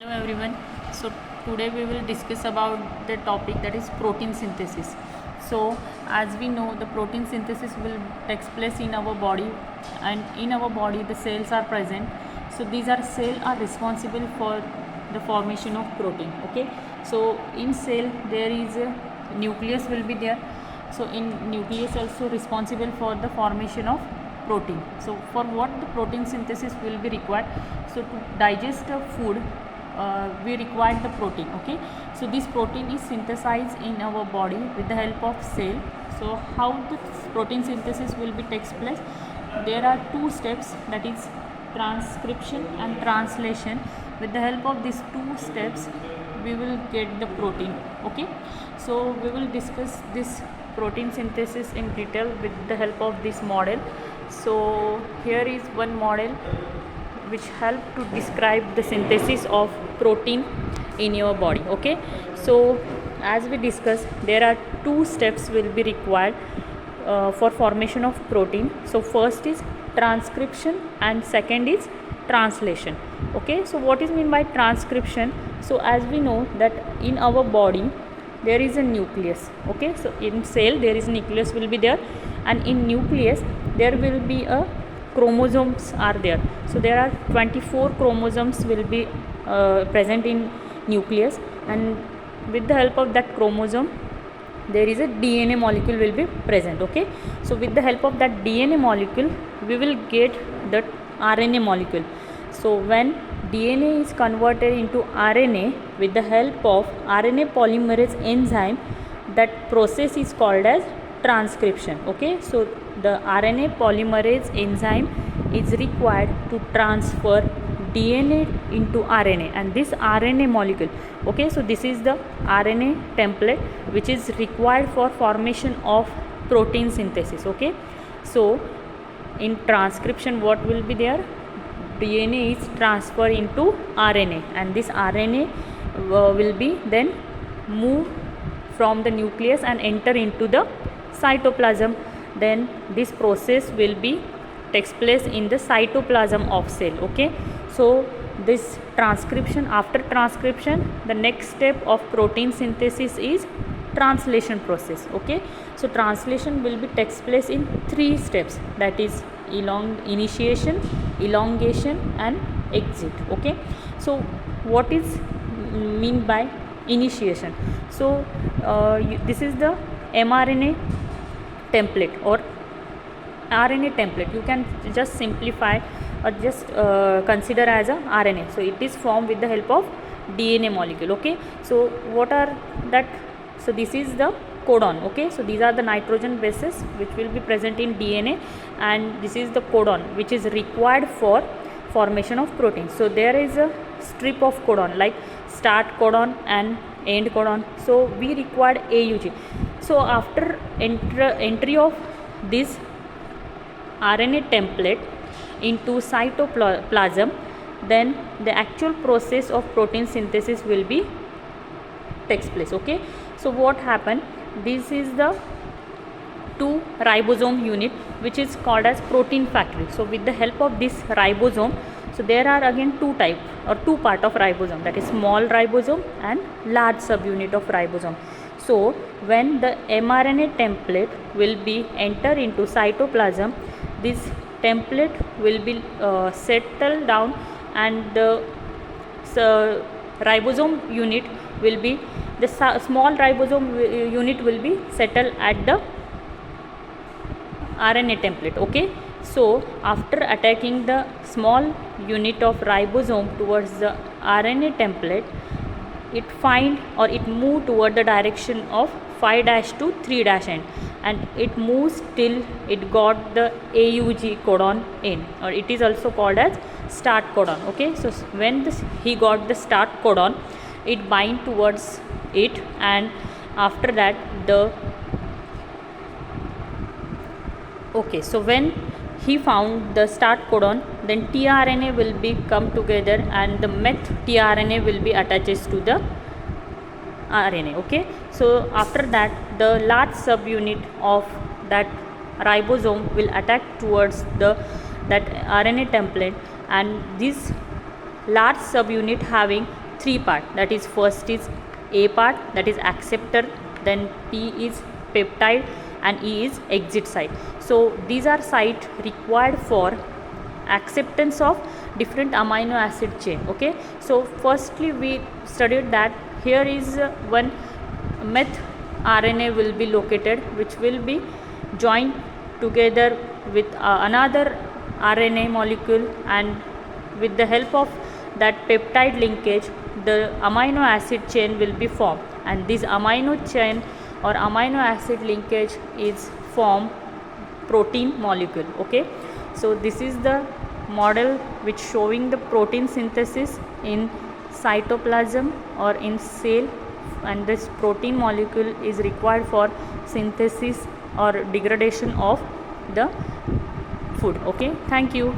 Hello everyone. So today we will discuss about the topic that is protein synthesis. So as we know, the protein synthesis will takes place in our body, and in our body the cells are present. So these are cells are responsible for the formation of protein. Okay. So in cell there is a nucleus will be there. So in nucleus also responsible for the formation of protein. So for what the protein synthesis will be required? So to digest the food, we require the protein. Okay, so this protein is synthesized in our body with the help of cell. So how the protein synthesis will be takes place? There are two steps, that is transcription and translation. With the help of these two steps we will get the protein. Okay, so we will discuss this protein synthesis in detail with the help of this model. So here is one model which help to describe the synthesis of protein in your body. Okay, so as we discussed, there are two steps will be required for formation of protein. So first is transcription and second is translation. Okay, so what is mean by transcription? So as we know that in our body there is a nucleus. Okay, so in cell there is nucleus will be there, and in nucleus there will be a chromosomes are there. So there are 24 chromosomes will be present in nucleus, and with the help of that chromosome there is a DNA molecule will be present. Okay, so with the help of that DNA molecule we will get the RNA molecule. So when DNA is converted into RNA with the help of RNA polymerase enzyme, that process is called as transcription. Okay, so the RNA polymerase enzyme is required to transfer DNA into RNA, and this RNA molecule, okay, so this is the RNA template which is required for formation of protein synthesis. Okay, so in transcription what will be there? DNA is transferred into RNA, and this RNA will be then move from the nucleus and enter into the cytoplasm. Then this process will be takes place in the cytoplasm of cell. Okay, so this transcription, after transcription the next step of protein synthesis is translation process. Okay, so translation will be takes place in three steps, that is initiation, elongation and exit. Okay, so what is mean by initiation? So this is the mRNA template or RNA template. You can just simplify or just consider as a RNA. So it is formed with the help of DNA molecule. Okay, so what are that? So this is the codon. Okay, so these are the nitrogen bases which will be present in DNA, and this is the codon which is required for formation of protein. So there is a strip of codon like start codon and end codon. So we required AUG. So after entry of this RNA template into cytoplasm, then the actual process of protein synthesis will be takes place. Okay, so what happened? This is the 2 ribosome unit which is called as protein factory. So with the help of this ribosome, so there are again two type or two part of ribosome, that is small ribosome and large subunit of ribosome. So when the mRNA template will be enter into cytoplasm, this template will be settled down, and the ribosome unit will be the small ribosome unit will be settled at the RNA template. Okay, so after attacking the small unit of ribosome towards the RNA template, it find or it move toward the direction of 5' to 3' end, and it moves till it got the AUG codon in, or it is also called as start codon. Okay, so when he got the start codon, it bind towards it, and after that the okay, so when he found the start codon, then tRNA will be come together and the met tRNA will be attached to the RNA. Okay, so after that the large subunit of that ribosome will attack towards the that RNA template, and this large subunit having three part, that is first is A part, that is acceptor, then P is peptide and E is exit site. So these are site required for acceptance of different amino acid chain. Okay, so firstly we studied that here is one meth RNA will be located, which will be joined together with another RNA molecule, and with the help of that peptide linkage the amino acid chain will be formed, and this amino chain or amino acid linkage is form protein molecule. Okay, so this is the model which showing the protein synthesis in cytoplasm or in cell, and this protein molecule is required for synthesis or degradation of the food. Okay, thank you.